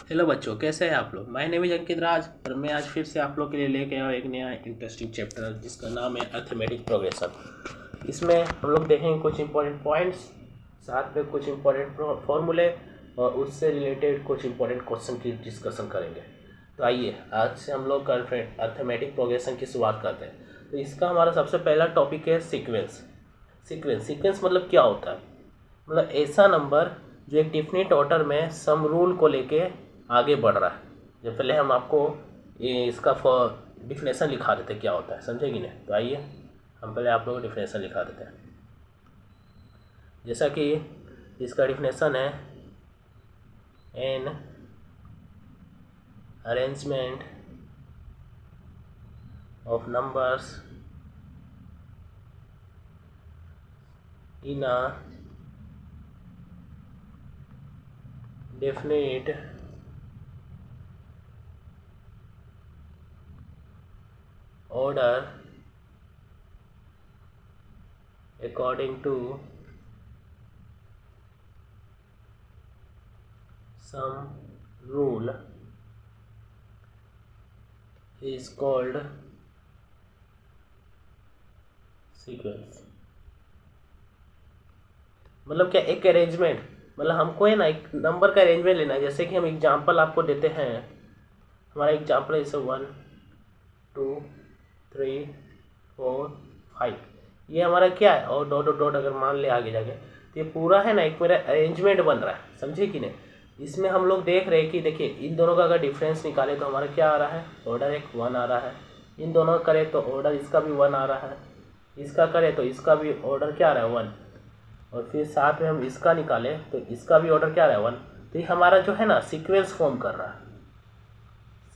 Hello बच्चों, कैसे हैं आप लोग। माय नेम इज अंकित राज और मैं आज फिर से आप लोग के लिए लेके आया हूँ एक नया इंटरेस्टिंग चैप्टर जिसका नाम है अर्थमेटिक प्रोग्रेशन। इसमें हम लोग देखेंगे कुछ इंपॉर्टेंट पॉइंट्स, साथ में कुछ इंपॉर्टेंट फॉर्मूले और उससे रिलेटेड कुछ इंपॉर्टेंट क्वेश्चन की डिस्कशन करेंगे। तो आइए आज से हम लोग अर्थमेटिक प्रोग्रेशन की शुरुआत करते हैं। तो इसका हमारा सबसे पहला टॉपिक है सीक्वेंस। सीक्वेंस मतलब क्या होता है, मतलब ऐसा नंबर जो एक डिफिनिट ऑर्डर में सम रूल को लेके आगे बढ़ रहा है। जब पहले हम आपको ये इसका डिफिनेशन लिखा देते क्या होता है, समझे कि नहीं। तो आइए हम पहले आप लोगों को डिफिनेशन लिखा देते हैं। जैसा कि इसका डिफिनेशन है, an arrangement of numbers in a definite order according to some rule is called sequence। मतलब क्या, एक अरेंजमेंट, मतलब हमको है ना एक नंबर का अरेंजमेंट लेना है। जैसे कि हम एग्जांपल आपको देते हैं, हमारा एग्जांपल है जैसे 1 2 3 4 5, ये हमारा क्या है, और डॉट डॉट डॉट अगर मान ले आगे जाके तो ये पूरा है ना एक मेरा अरेंजमेंट बन रहा है, समझे कि नहीं। इसमें हम लोग देख रहे हैं कि देखिए इन दोनों का अगर डिफरेंस निकाले तो हमारा क्या आ रहा है, ऑर्डर एक 1 आ रहा है। इन दोनों का करें तो ऑर्डर इसका भी 1 आ रहा है, इसका करें तो इसका भी ऑर्डर क्या आ रहा है 1, और फिर साथ में हम इसका निकालें तो इसका भी ऑर्डर क्या रहा है 1। तो ये हमारा जो है ना सीक्वेंस फॉर्म कर रहा है,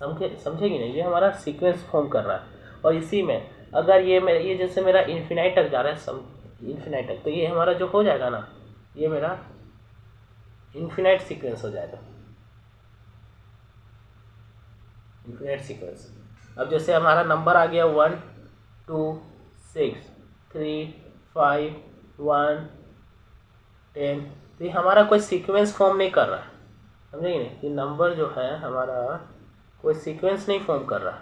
समझे कि नहीं, ये हमारा सीक्वेंस फॉर्म कर रहा है। और इसी में अगर ये जैसे मेरा इन्फिनाइट तक जा रहा है, इन्फिनाइट तक, तो ये हमारा जो हो जाएगा ना, ये मेरा इन्फिनाइट सीक्वेंस हो जाएगा, इन्फिनाइट सीक्वेंस। अब जैसे हमारा नंबर आ गया 1 2 6 3 5 1 10, तो ये हमारा कोई सीक्वेंस फॉर्म नहीं कर रहा है, समझे कि नहीं। ये नंबर जो है हमारा कोई सीक्वेंस नहीं फॉर्म कर रहा है,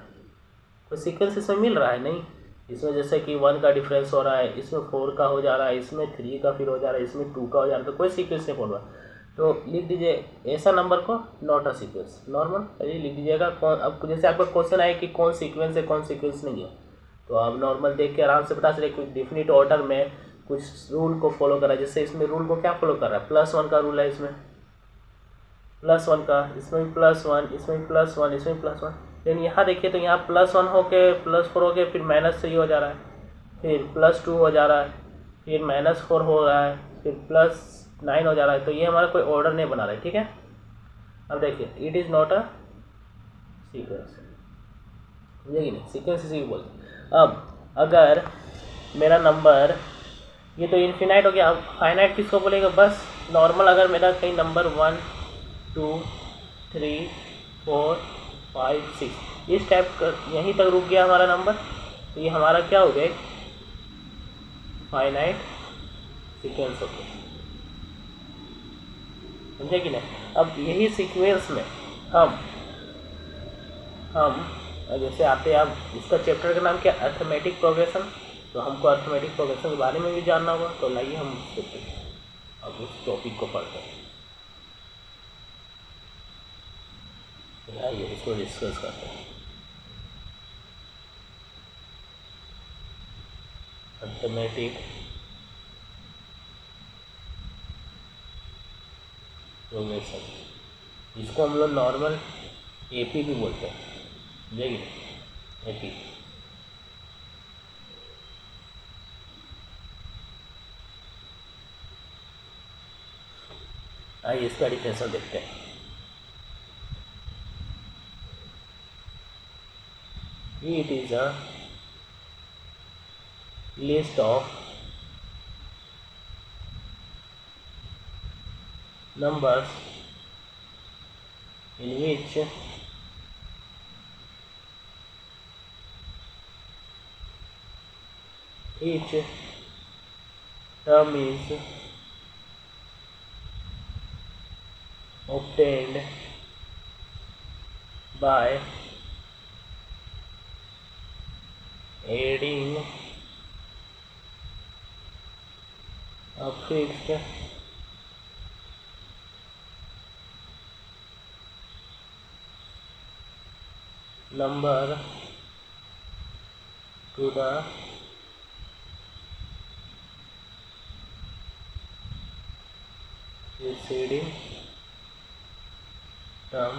कोई सीक्वेंस इसमें मिल रहा है नहीं। इसमें जैसे कि 1 का डिफरेंस हो रहा है, इसमें 4 का हो जा रहा है, इसमें 3 का फिर हो जा रहा है, इसमें 2 का हो जा रहा है, तो कोई सीक्वेंस नहीं फॉर्म हो रहा है। तो लिख दीजिए ऐसा नंबर को नॉट अ सीक्वेंस, नॉर्मल चलिए लिख दीजिएगा। कौन, अब जैसे आपका क्वेश्चन आए कि कौन सीक्वेंस है कौन सीक्वेंस नहीं है, तो आप नॉर्मल देख के आराम से बता सकते कुछ डिफिनिट ऑर्डर में कुछ रूल को फॉलो कर रहा है। जैसे इसमें रूल को क्या फॉलो कर रहा है, +1 का रूल है, इसमें +1 का, इसमें भी +1, इसमें भी +1, इसमें भी +1। लेकिन यहाँ देखिए तो यहाँ +1 हो के +4 हो के फिर -3 हो जा रहा है, फिर +2 हो जा रहा है, फिर -4 हो रहा है, फिर +9 हो जा रहा है। तो ये हमारा कोई ऑर्डर नहीं बना रहा है, ठीक है। अब देखिए it is not a sequence, समझेगी नहीं, सीक्वेंस इसी को बोलते हैं। अब अगर मेरा नंबर, ये तो इन्फिनाइट हो गया, अब फाइनाइट किसको बोलेगा, बस नॉर्मल अगर मेरा कहीं नंबर 1 2 3 4 5 6 इस टाइप का यहीं तक रुक गया हमारा नंबर, तो ये हमारा क्या हो गया, फाइनाइट सीक्वेंस हो गया, समझे कि नहीं। अब यही सीक्वेंस में हम जैसे आते हैं, अब इसका चैप्टर का नाम क्या, अर्थमेटिक प्रोग्रेशन। तो हमको अर्थमेटिक प्रोग्रेशन के बारे में भी जानना होगा, तो लाइए हम अब उस टॉपिक को पढ़ते हैं, आइए इसको डिस्कस करते हैं। अर्थमेटिक प्रोग्रेशन, इसको हम लोग नॉर्मल एपी भी बोलते हैं, समझेगी, एपी। आइए इसका डिफिनेशन देखते हैं। It is a list of numbers in which each term is obtained by adding a fixed number to the preceding term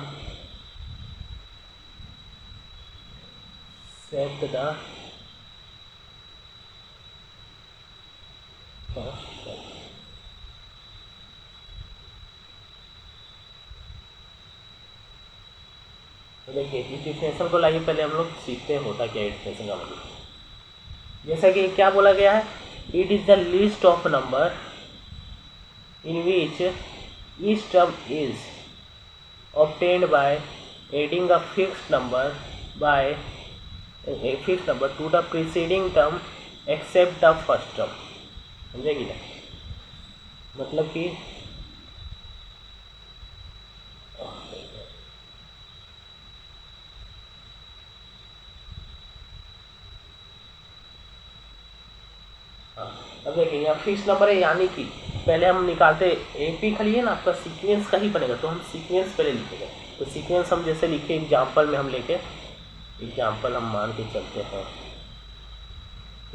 except the first term। तो देखिए इस डिफिनेशन को लाइए पहले हम लोग सीखते हैं होता क्या है डिफिनेशन का मतलब। जैसा कि क्या बोला गया है, it is the list of number in which each term is obtained by adding a fixed number to the preceding term except the first term। समझेगी ना, मतलब कि अब देखिए यहाँ फिक्स नंबर है, यानी कि पहले हम निकालते एपी खलिए ना, आपका सीक्वेंस का ही बनेगा, तो हम सीक्वेंस पहले लिखेंगे। तो सीक्वेंस हम जैसे लिखे एग्जाम्पल में हम लेके एग्जाम्पल हम मान के चलते हैं,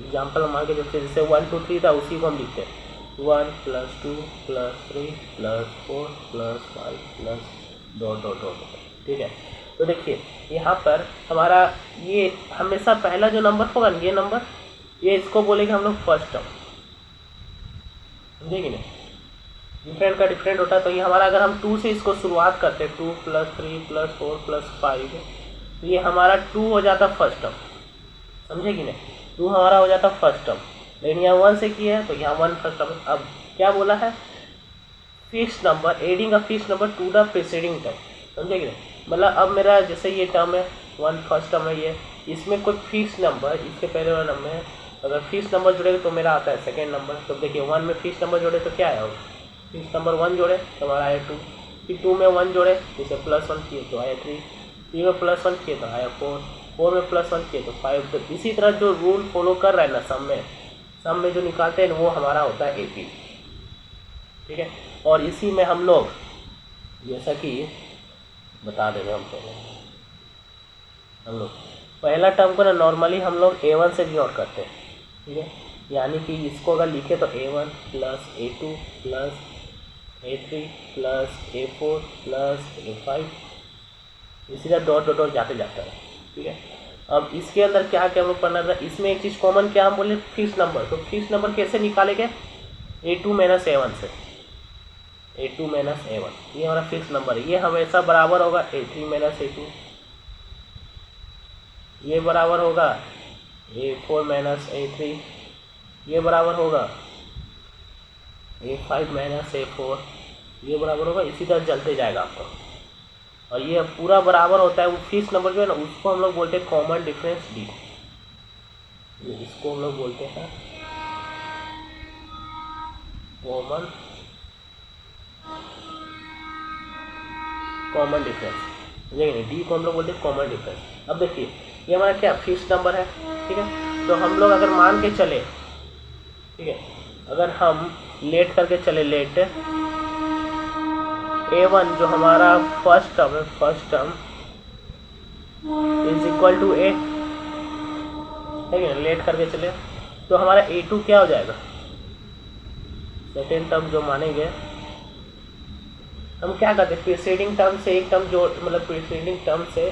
एग्जाम्पल हम मान के चलते हैं जैसे 1 2 3 था, उसी को हम लिखते हैं 1 + 2 + 3 + 4 + 5 + डॉट डॉट डॉट। ठीक है, तो देखिए यहाँ पर हमारा ये हमेशा पहला जो नंबर होगा ना, ये नंबर, ये इसको बोलेंगे हम लोग फर्स्ट टर्म। समझेगी ना, डिफरेंट का डिफरेंट होता है। तो ये हमारा अगर हम 2 से इसको शुरुआत करते हैं 2 + 3 + 4 + 5, तो ये हमारा 2 हो जाता फर्स्ट टर्म। समझेगी ना, 2 हमारा हो जाता फर्स्ट टर्म। लेकिन यहाँ 1 से किया है तो यहाँ 1 फर्स्ट टर्म। अब क्या बोला है, fix number adding a fix number to the preceding term. समझेगी ना, मतलब अब मेरा जैसे ये टर्म है 1 फर्स्ट टर्म है, ये इसमें कोई फिक्स नंबर इसके पहले वाला नंबर है, अगर फिक्स नंबर जुड़ेगा तो मेरा आता है सेकेंड नंबर। तो देखिए 1 में फिक्स नंबर जोड़े तो क्या आया, फिक्स नंबर 1 जोड़े तो हमारा आया 2, फिर 2 में 1 जोड़े जैसे +1 किए तो आया 3, 3 में +1 किए तो आया 4, 4 में +1 किए तो 5। तो इसी तरह जो रूल फॉलो कर रहा है ना, सम में जो निकालते हैं वो हमारा होता है एपी। ठीक है, और इसी में हम लोग जैसा कि बता दे रहे हम पहले, हम लोग पहला टर्म को ना नॉर्मली हम लोग A1 से डिनोट करते हैं। ठीक है, यानी कि इसको अगर लिखे तो A1 + A2 + A3 + A4 + A5, इसी तरह डॉट डॉट डॉट जाते जाता है। ठीक है, अब इसके अंदर क्या क्या हम लोग पढ़ना था, इसमें एक चीज़ कॉमन क्या हम बोले, फिक्स नंबर। तो फिक्स नंबर कैसे निकालेंगे, A2 - A1 से, A2 - A1 ये हमारा फिक्स नंबर है। ये हमेशा बराबर होगा A3 - A2, ये बराबर होगा A4 - A3, ये बराबर होगा A5 - A4, ये बराबर होगा, इसी तरह चलते जाएगा आपको। और ये पूरा बराबर होता है, वो फिक्स नंबर जो है ना उसको हम लोग बोलते हैं कॉमन डिफरेंस डी, इसको हम लोग बोलते हैं कॉमन डिफरेंस। देखिए डी को हम लोग बोलते हैं कॉमन डिफरेंस। अब देखिए ये हमारा क्या फिक्स नंबर है। ठीक है, तो हम लोग अगर मान के चले, ठीक है, अगर हम लेट करके चले, लेट A1 जो हमारा फर्स्ट टर्म है, फर्स्ट टर्म = A, ठीक है, लेट करके चले तो हमारा A2 क्या हो जाएगा, सेकेंड टर्म जो मानेंगे हम क्या करते हैं, प्रीसीडिंग टर्म से एक टर्म जोड़, मतलब प्रीसीडिंग टर्म से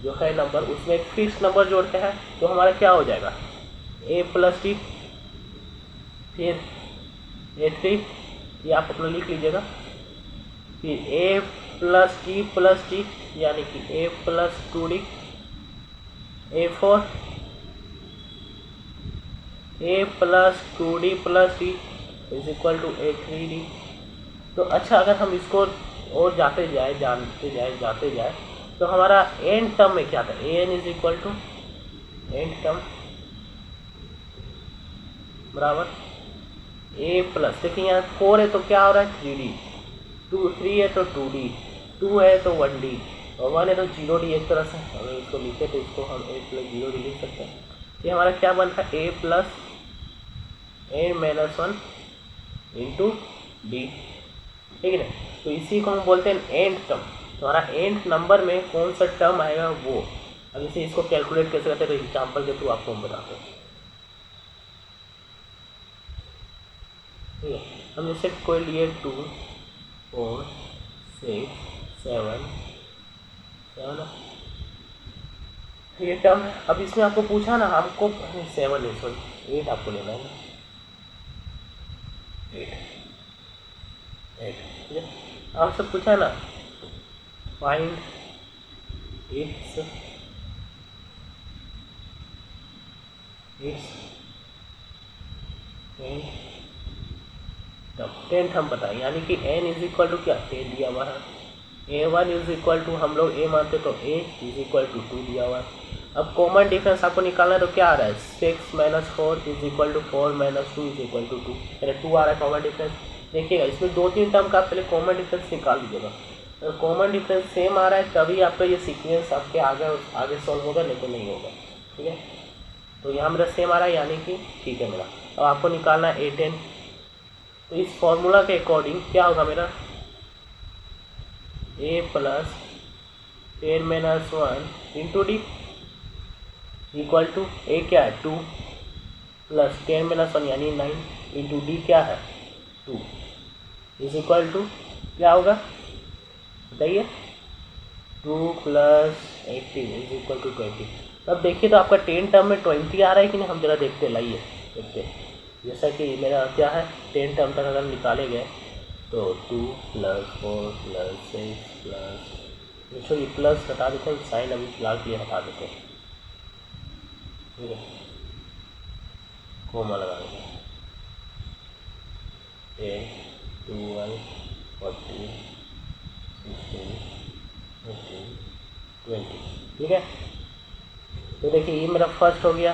जो है नंबर उसमें एक फिक्स नंबर जोड़ते हैं, तो हमारा क्या हो जाएगा A + D, फिर A3, ये आप अपना लिख लीजिएगा, फिर A + D + D यानी कि A + 2D, A4, A + 2D + D = A3D। तो अच्छा अगर हम इसको और जाते जाए तो हमारा एंड टर्म में क्या था, An = एंड टर्म बराबर A+, देखिए यहाँ 4 है तो क्या हो रहा है 3D, 3 है तो 2D, 2 है तो 1D, और 1 है तो 0D। एक तरह से अगर इसको लिखे तो इसको हम a + 0D लिख सकते हैं। ये हमारा क्या बन रहा है, a + n - 1 इंटू डी, ठीक है ना। तो इसी को हम बोलते हैं एंड टर्म। तो हमारा एंड नंबर में कौन सा टर्म आएगा वो। अब इसे इसको कैलकुलेट कैसे करते हैं तो एग्जाम्पल के थ्रू आपको हम बताते हैं, ठीक है। हम जैसे कोई लिए 2 4 6 7 ये टर्म है। अब इसमें आपको पूछा ना, हमको 7 नहीं सॉरी 8 आपको लेना है ना, 8 ठीक है। आपसे पूछा ना फाइंड इट्स टेंथ हम बताएं, यानी कि n = क्या 10 दिया हुआ है। a1 = हम लोग a मानते तो a = 2 दिया हुआ है। अब कॉमन डिफरेंस आपको निकालना है तो क्या आ रहा है, 6 - 4 = 4 - 2 = 2, यानी 2 आ रहा है कॉमन डिफरेंस। देखिएगा इसमें 2-3 टर्म का आप पहले कॉमन डिफरेंस निकाल दीजिएगा। अगर कॉमन डिफरेंस सेम आ रहा है तभी आपका ये सीक्वेंस आपके आगे सॉल्व होगा, नहीं तो नहीं होगा, ठीक है। तो यहाँ मेरा सेम आ रहा है यानी कि ठीक है मेरा। अब आपको निकालना है a10। तो इस फॉर्मूला के अकॉर्डिंग क्या होगा मेरा, a + 10 - 1 into d equal to a क्या है 2 + 10 - 1 यानी 9 इंटू डी क्या है 2 इक्वल टू क्या होगा बताइए, 2 + 18 = 20। अब देखिए तो आपका 10 टर्म में 20 आ रहा है कि नहीं, हम जरा देखते लाइए देखते। जैसा कि मेरा क्या है 10 टर्म तक अगर निकाले गए तो 2 + 4 + 6 सॉरी प्लस हटा देते हैं, साइन अभी फिलहाल के लिए हटा देते हैं, ठीक है, कोमा लगा देंगे 10 12 14 16 18 20, ठीक है। तो देखिए ये मेरा फर्स्ट हो गया,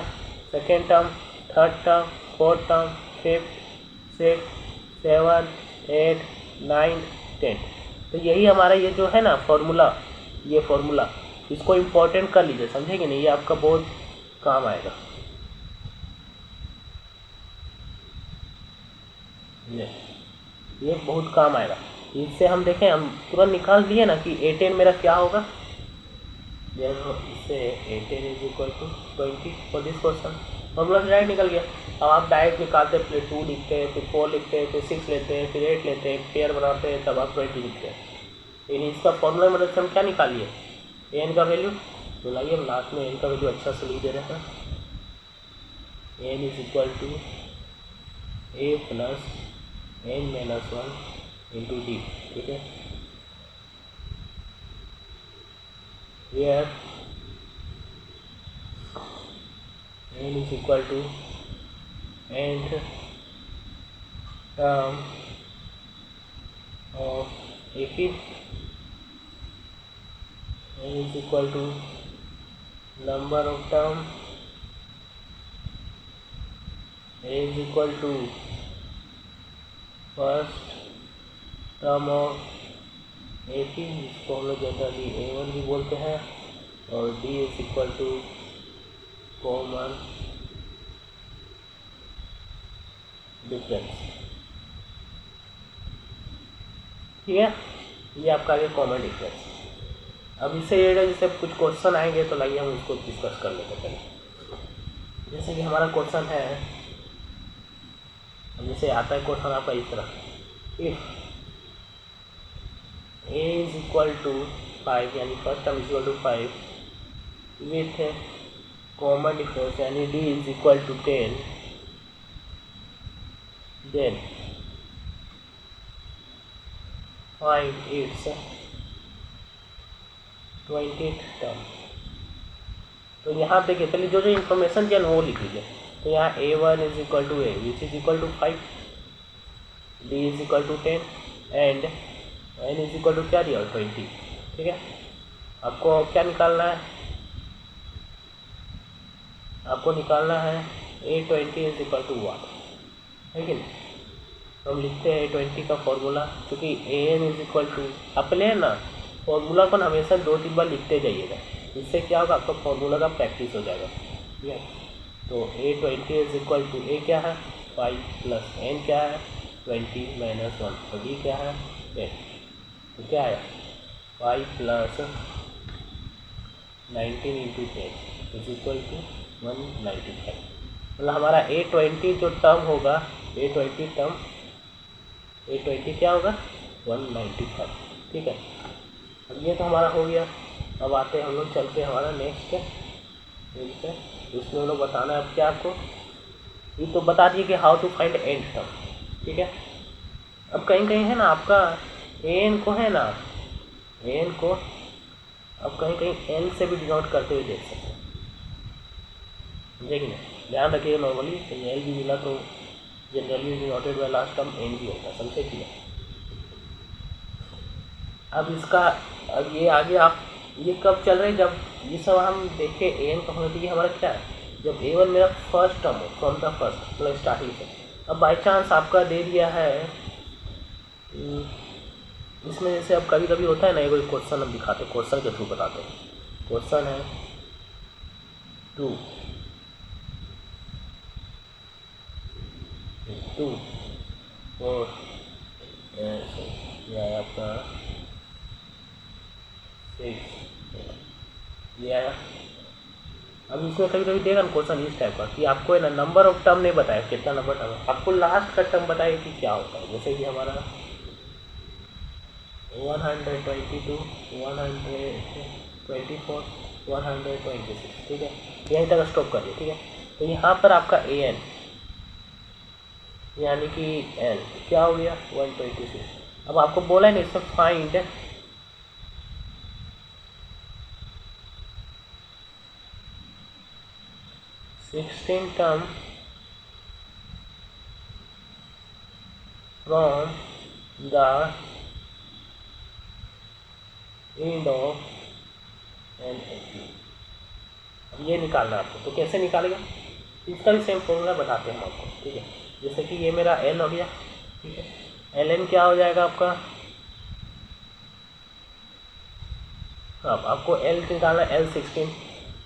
second term, third term, fourth term, fifth, 6 7 8 9 10। तो यही हमारा ये जो है ना फॉर्मूला, ये फॉर्मूला इसको इम्पोर्टेंट कर लीजिए, समझे कि नहीं, ये आपका बहुत काम आएगा। ये बहुत काम आएगा। इससे हम देखें, हम तुरंत निकाल दिए ना कि a10 मेरा क्या होगा, इससे a10 = 20 for this question. Formula से डायरेक्ट निकल गया। अब आप डायरेक्ट निकालते हैं, फिर 2 लिखते हैं, फिर 4 लिखते हैं, फिर 6 लेते हैं, फिर 8 लेते हैं, पेयर बनाते हैं, तब आप 20 लिखते हैं। लेकिन इसका फॉर्मूला मदद से हम क्या निकालिए n का वैल्यू, तो लाइए हम लास्ट में n का वैल्यू अच्छा से लिख दे रहे हैं, n = a + n - 1 into D, ठीक है। Where n = nth term of AP, n = number of term, n = first term of AP, जिसको हम लोग जनरली A1 भी बोलते हैं, और D = कॉमन डिफरेंस, ठीक है। ये आपका आ गया कॉमन डिफरेंस। अब इससे ये जैसे कुछ क्वेश्चन आएंगे तो लाइए हम उसको डिस्कस कर लेते हैं पहले। जैसे कि हमारा क्वेश्चन है, जैसे आता है क्वेश्चन आपका इस तरह, इफ a = 5 यानी first term = 5 with common difference यानी d = 10, then find its 20th term. तो यहाँ देखिए पहले जो जो इन्फॉर्मेशन दिया ना वो लिख लीजिए। तो यहाँ a1 = a which = 5, d = 10 and n क्या दिया 20, ठीक है। आपको क्या निकालना है, आपको निकालना है a20 = 1, है कि नहीं। तो हम लिखते हैं A20 का फॉर्मूला, क्योंकि AN इज इक्वल टू, अपने ना फॉर्मूला को हमेशा 2-3 बार लिखते जाइएगा, इससे क्या होगा, आपका फॉर्मूला का प्रैक्टिस हो जाएगा। ठीक है, तो A20 is equal to, A क्या है 5 प्लस N क्या है 20 माइनस 1, तो B क्या है 10, तो क्या है 5 plus 19 into 10 is equal to 195। मतलब हमारा A20 जो टर्म होगा, A20 टर्म, A20 क्या होगा 195। ठीक है, अब ये तो हमारा हो गया। अब आते हैं हम लोग, चलते हैं हमारा नेक्स्ट पे, इसमें हम लोग बताना है अब क्या आपको, ये तो बता दिए कि how to find nth term. ठीक है, अब कहीं कहीं है ना आपका AN को है ना, AN को अब कहीं कहीं L से भी डिनोट करते हुए देख सकते हैं, समझे कि नहीं, ध्यान रखिएगा। नॉर्मली कहीं L भी मिला तो generally denoted by last term N भी होता है, समझे कि नहीं। अब इसका, अब ये आगे आप, ये कब चल रहे हैं, जब ये सब हम देखें AN का होना चाहिए हमारा क्या है, जब A1 मेरा फर्स्ट टर्म हो, फ्रॉम द फर्स्ट, मतलब स्टार्टिंग से। अब बाई चांस आपका दे दिया है इसमें, जैसे अब कभी कभी होता है ना, ये कोई क्वेश्चन हम दिखाते हैं, क्वेश्चन के थ्रू बताते हैं। क्वेश्चन है 2 4 ये आया आपका 6, ये आया। अब इसमें कभी कभी देगा ना क्वेश्चन इस टाइप का कि आपको है ना नंबर ऑफ टर्म नहीं बताया कितना नंबर टर्म है, आपको लास्ट का टर्म बताए कि क्या होता है। जैसे कि हमारा 122 124 126, ठीक है, यहीं तक स्टॉप करिए। ठीक है, तो यहाँ पर आपका AN यानी कि L क्या हो गया 126। अब आपको बोला है ना इसमें find sixteen term from the end of NAP। अब ये निकालना है आपको, तो कैसे निकालेगा, इसका भी सेम फॉर्मूला बताते हैं हम आपको। ठीक है, जैसे कि ये मेरा L हो गया, ठीक है, LN क्या हो जाएगा आपका, अब आपको L निकालना है L16,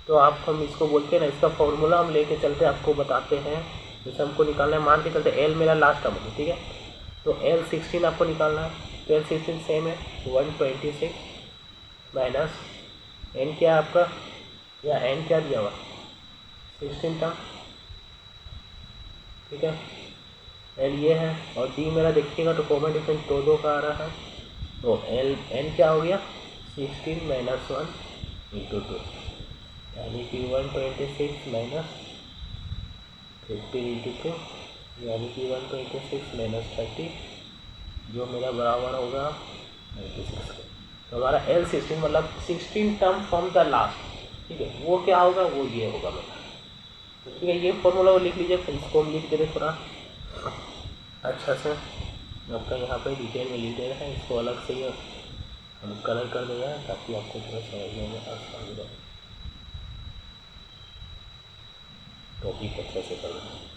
तो आप हम इसको बोलते हैं ना, इसका फॉर्मूला हम लेके चलते हैं, आपको बताते हैं। जैसे हमको निकालना है, मान के चलते L मेरा लास्ट टर्म है, ठीक है, तो L16 आपको निकालना है, तो L16 सेम है 126 माइनस N क्या है आपका, या N क्या दिया हुआ 16 टर्म, ठीक है, L ये है, और D मेरा देखिएगा तो कॉमन डिफरेंस 2 का आ रहा है, तो N क्या हो गया 16 माइनस 1 इंटू 2, यानी कि 126 माइनस 15 इंटू 2, यानी कि 126 माइनस 30, जो मेरा बराबर होगा 96 के। तो हमारा L16 मतलब 16 टर्म फ्रॉम द लास्ट, ठीक है, वो क्या होगा, वो ये होगा मेरा। तो ठीक है, ये फॉर्मूला वो लिख लीजिए, फिर इसको हम लिख दे रहे थोड़ा अच्छा से, आपका यहाँ पे डिटेल में लिख दे रहे हैं, इसको अलग से हम कलर कर देगा ताकि आपको थोड़ा समझने में आसान हो जाए, टॉपिक अच्छे से करना है।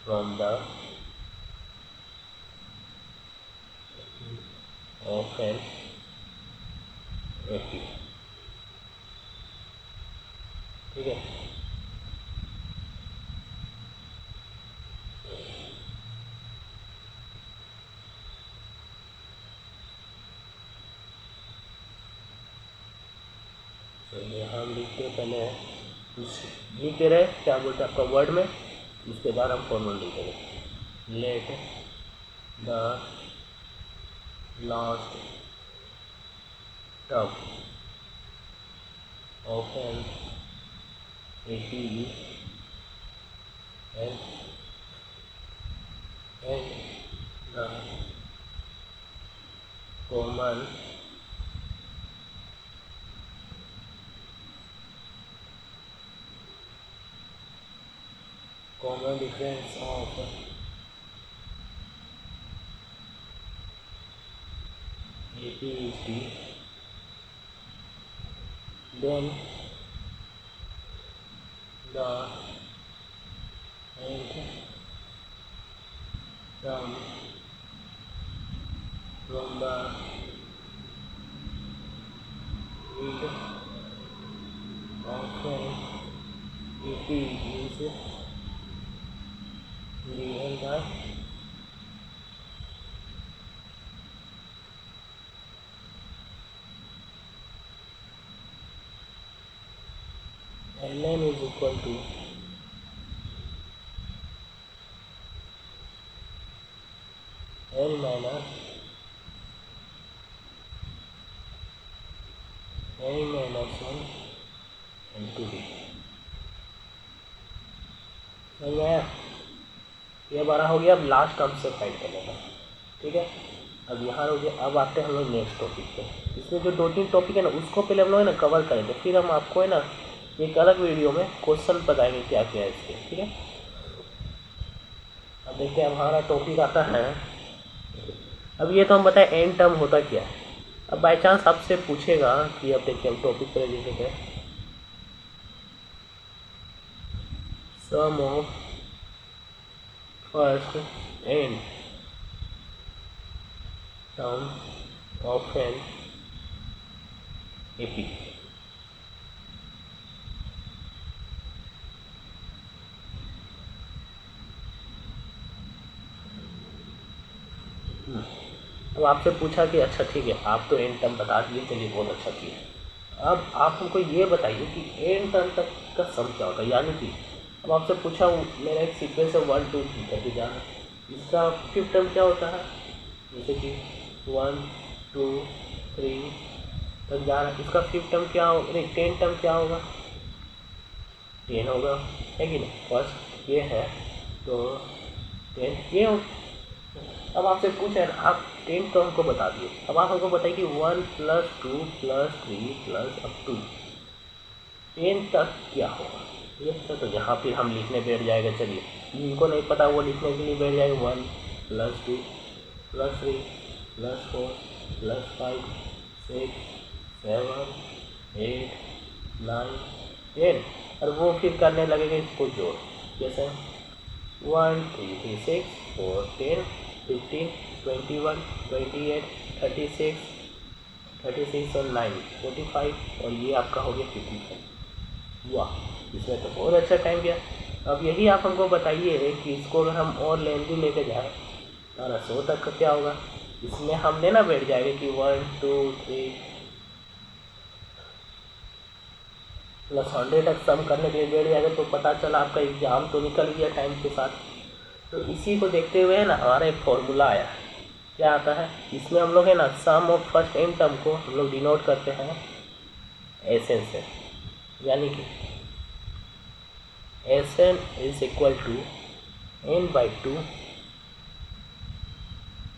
From the of an AP, ठीक है, चलिए हम लिखते पहले कुछ लिख दे रहे, क्या बोलते हैं आपका वर्ड में, उसके बाद हम फॉर्मूला लिख दे रहे, let the last term of an AP and the common difference of AP is D, then the end term from the read often it is given by ln is equal to n minus n minus 1 into d। समझ में आया? ये हमारा हो गया अब last term से find करने का। ठीक है, अब यहाँ हो गया। अब आते हैं हम लोग नेक्स्ट टॉपिक पे। इसमें जो 2-3 टॉपिक है ना उसको पहले हम लोग है ना कवर करेंगे, फिर हम आपको है ना एक अलग वीडियो में क्वेश्चन बताएंगे क्या क्या है इसके। ठीक है, अब देखते हैं हमारा टॉपिक आता है। अब ये तो हम बताएं एन टर्म होता क्या है। अब बाई चांस आपसे पूछेगा कि अब देखिए हम टॉपिक पर लिखेंगे sum of first n term of an AP. अब आपसे पूछा कि अच्छा ठीक है आप तो एन टर्म बता दिए, चलिए बहुत अच्छा किया। अब आप हमको ये बताइए कि एन टर्म तक का सम क्या होता है। यानी कि अब आपसे पूछा मेरा एक सीक्वेंस है 1 2 3 करके जाना, इसका फिफ्थ टर्म क्या होता है, जैसे कि 1 2 3 तक जाना, इसका फिफ्थ टर्म क्या होगा, नहीं 10 टर्म क्या होगा, 10 होगा, है कि नहीं। फर्स्ट ये है तो 10 ये हो। अब आपसे पूछा ना आप 10 टर्म को बता दिए। अब आप हमको बताइए कि 1 + 2 + 3 + up to 10 तक क्या होगा। ये तो यहाँ फिर हम लिखने बैठ जाएगा। चलिए जिनको नहीं पता वो लिखने के लिए बैठ जाएगा 1 + 2 + 3 + 4 + 5 6 7 8 9 10 और वो फिर करने लगेगा इसको जोड़, जैसे 1 3 3 6 4 10 15 21 28 36 36 और 9 45 और ये आपका हो गया 55। वाह, इसमें तो बहुत अच्छा टाइम गया। अब यही आप हमको बताइए कि इसको अगर हम और लेंदी लेके जाए तो 100 तक का क्या होगा। इसमें हम लेना बैठ जाएगा कि 1 2 3 + 100 तक सम करने के लिए बैठ जाएगा, तो पता चला आपका एग्ज़ाम तो निकल गया टाइम के साथ। तो इसी को देखते हुए ना हमारा एक फॉर्मूला आया, क्या आता है इसमें हम लोग है ना सम ऑफ फर्स्ट एन टर्म को हम लोग डिनोट करते हैं एसएन से। यानी कि S n is equal to n/2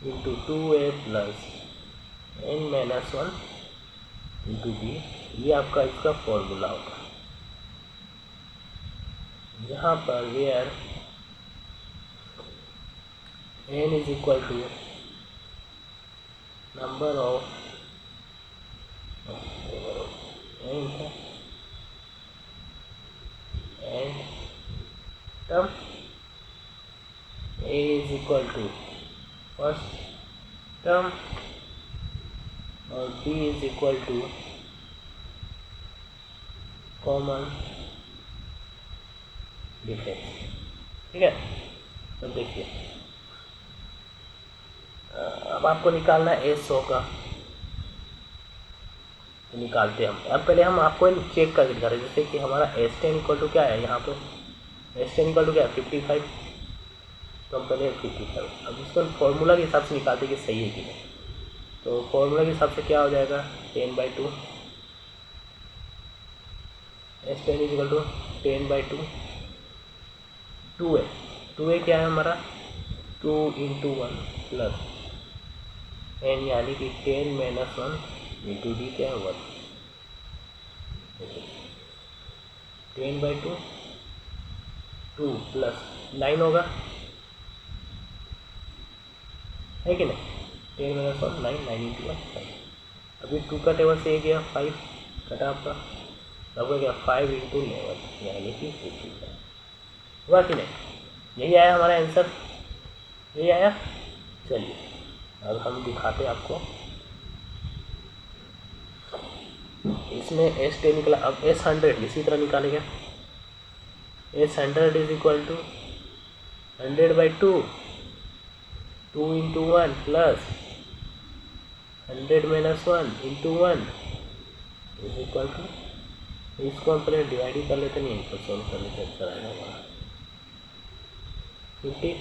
× 2a + n-1 × b। ये आपका इसका फॉर्मूला होगा, जहाँ पर where n is equal to number of and term, a is equal to first term और b is equal to common difference. ठीक है, तो देखिए अब आपको निकालना है S100 का, तो निकालते हैं हम। अब पहले हम आपको चेक करके दिखा रहे हैं, जैसे कि हमारा S10 इक्वल टू क्या है, यहाँ पे S10 इक्वल टू क्या है 55, तो हम पहले 55। अब इसको फॉर्मूला के हिसाब से निकालते कि सही है कि नहीं। तो फॉर्मूला के हिसाब से क्या हो जाएगा 10/2, S10 is equal to 10/2, 2a क्या है हमारा 2 × 1 + n यानी कि 10-1 × d क्या है 1। 10/2 2 + 9 होगा, है कि नहीं। 10 - 1 9 9 × 1 5। अभी 2 का टेबल से ये गया 5 कटा आपका आपका क्या 5 इंटू 11 यानी कि 55 हुआ कि नहीं? यही आया हमारा आंसर, यही आया। चलिए अब हम दिखाते आपको, इसमें S10 निकला, अब S100 इसी तरह निकालेंगे। S100 is equal to 100/2, 2 into 1 plus 100 minus 1 into 1 is equal to, इसको हम पहले डिवाइड ही कर लेते, नहीं इनको सॉल्व कर लेते, अच्छा रहेगा हमारा 50,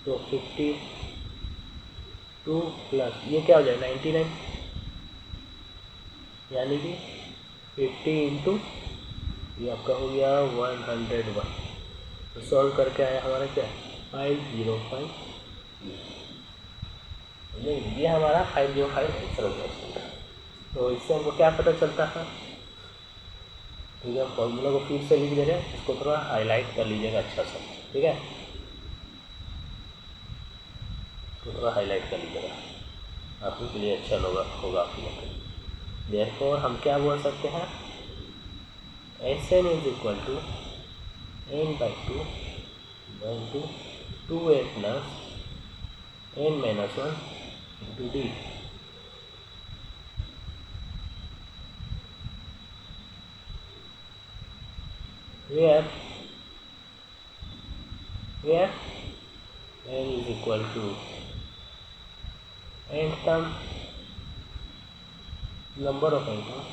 तो 52 प्लस ये क्या हो जाएगा 99, यानी कि 50 इंटू ये आपका हो गया 101। तो सॉल्व करके आया हमारा क्या 505, ये हमारा 505 आंसर हो गया इसका। तो इससे हमको क्या पता चलता है, ठीक है, फॉर्मूला को फिर से लिख दे रहे हैं, इसको थोड़ा हाईलाइट कर लीजिएगा अच्छा सा, ठीक है, इसको थोड़ा हाईलाइट कर लीजिएगा, आपके लिए अच्छा होगा आपके लिए। देयरफॉर हम क्या बोल सकते हैं, Sn is equal to n/2 into 2a plus n minus 1 into d। where n is equal to nth term, number of n term,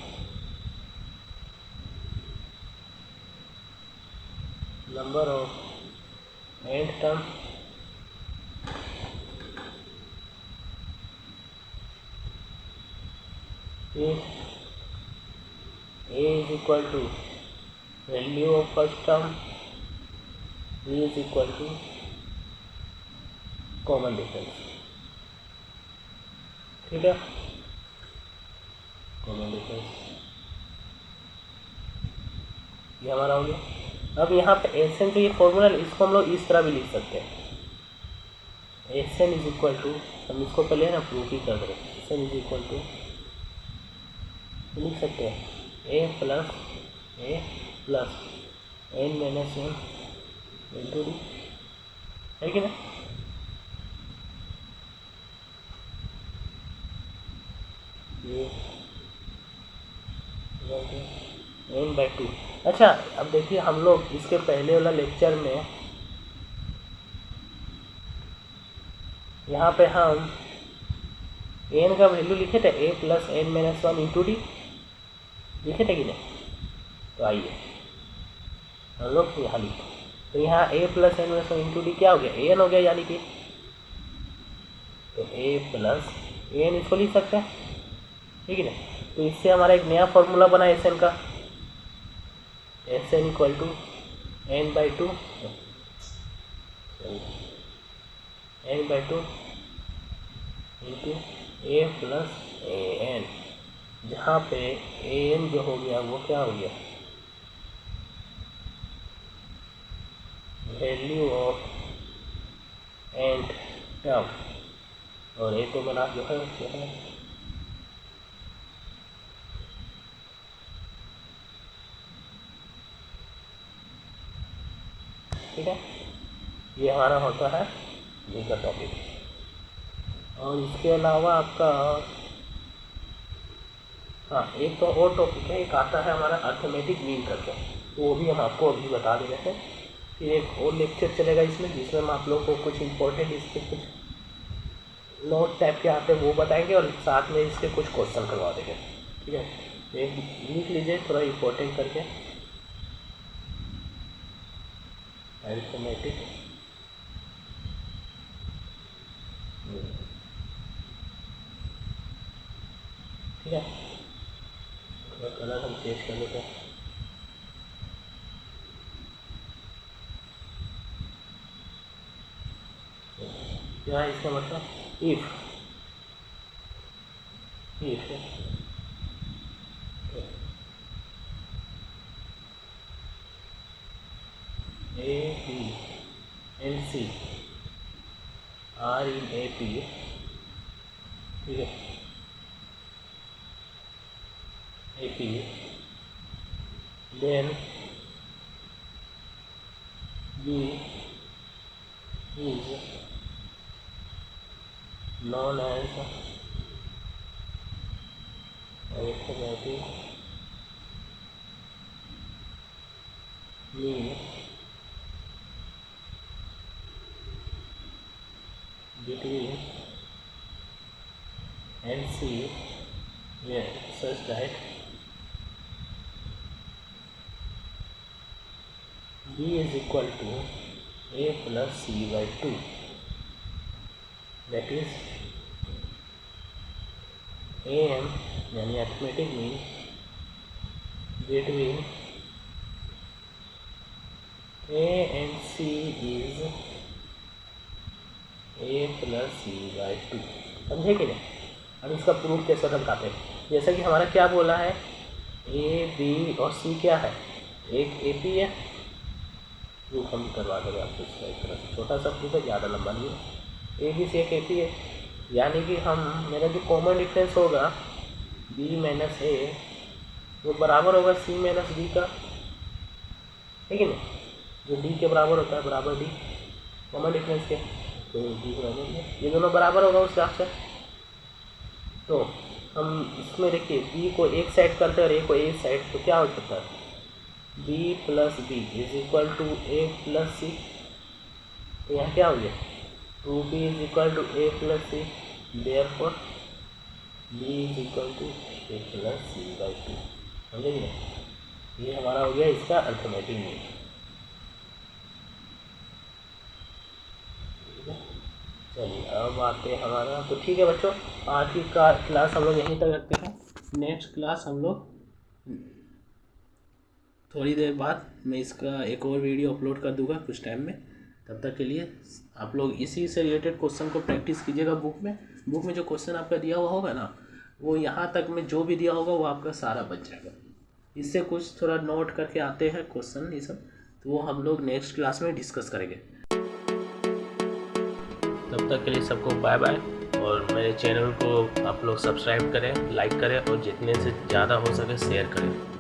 number of nth term is a is equal to value of first term, b is equal to common difference, ठीक है, common difference ये हमारा हो गया। अब यहाँ पे Sn जो ये फॉर्मूला इसको हम लोग इस तरह भी लिख सकते हैं, Sn इज इक्वल टू, हम इसको पहले ना प्रूफ ही कर रहे हैं, Sn इज इक्वल टू लिख सकते हैं a plus n minus 1 into D, है कि ना, n/2। अच्छा अब देखिए हम लोग इसके पहले वाला लेक्चर में यहाँ पे हम n का वैल्यू लिखे थे a plus n minus 1 into D, लिखे थे कि नहीं? तो आइए हम लोग यहाँ लिखते, तो यहाँ a plus n minus 1 into D क्या हो गया, an हो गया, यानी कि तो a प्लस n इसको लिख सकते हैं, ठीक है ना। तो इससे हमारा एक नया फॉर्मूला बना Sn का, Sn equal to n/2 into a plus an, जहाँ पे an जो हो गया वो क्या हो गया, वैल्यू ऑफ nth टर्म, और a तो बना जो है ठीक है, ये हमारा होता है ये का टॉपिक। और इसके अलावा आपका हाँ एक तो और टॉपिक है, एक आता है हमारा अर्थमेटिक मीन करके, तो वो भी हम आपको अभी बता दे रहे हैं। फिर एक और लेक्चर चलेगा इसमें, जिसमें हम आप लोग को कुछ इंपॉर्टेंट इसके कुछ नोट टाइप के आते हैं वो बताएंगे, और साथ में इसके कुछ क्वेश्चन करवा देंगे, ठीक है। एक लिख लीजिए थोड़ा इंपॉर्टेंट करके, अरिथमेटिक ठीक है, कलर हम चेंज कर लेते हैं, क्या है इसका मतलब, if A, B and C are in AP, ठीक है, AP then B is known as arithmetic mean between and C, where such that B is equal to A plus C by 2, that is AM यानी arithmetic mean between A and C is A plus C by 2। समझे कि नहीं? अब इसका proof कैसे लगाते हैं? जैसा कि हमारा क्या बोला है, ए बी और सी क्या है, एक ए पी है। प्रूफ हम करवा देंगे आपको इसका, एक तरह से छोटा सा प्रूफ है, ज़्यादा लंबा नहीं है। ए बी सी एक ए पी है, यानी कि हम मेरा जो कॉमन डिफरेंस होगा बी माइनस ए वो बराबर होगा सी माइनस बी का, ठीक है ना? जो डी के बराबर होता है बराबर डी कॉमन डिफरेंस के, तो डी बराबर ये दोनों बराबर होगा उस हिसाब से। तो हम इसमें देखिए बी को एक साइड करते हैं और ए को एक साइड, तो क्या हो सकता है, b plus b is equal to a plus c. तो यहाँ क्या हो गया, 2b is equal to a plus c, therefore b is equal to a plus c by 2। समझेंगे? ये हमारा हो गया इसका अर्थमेटिक मीन। चलिए अब आते हैं हमारा, तो ठीक है बच्चों, आज की क्लास हम लोग यहीं तक रखते हैं। नेक्स्ट क्लास हम लोग थोड़ी देर बाद मैं इसका एक और वीडियो अपलोड कर दूंगा कुछ टाइम में। तब तक के लिए आप लोग इसी से रिलेटेड क्वेश्चन को प्रैक्टिस कीजिएगा। बुक में जो क्वेश्चन आपका दिया हुआ होगा ना, वो यहाँ तक में जो भी दिया होगा वो आपका सारा बच जाएगा। इससे कुछ थोड़ा नोट करके आते हैं क्वेश्चन ये सब, तो वो हम लोग नेक्स्ट क्लास में डिस्कस करेंगे। तब तक के लिए सबको बाय बाय, और मेरे चैनल को आप लोग सब्सक्राइब करें, लाइक करें और जितने से ज़्यादा हो सके शेयर करें।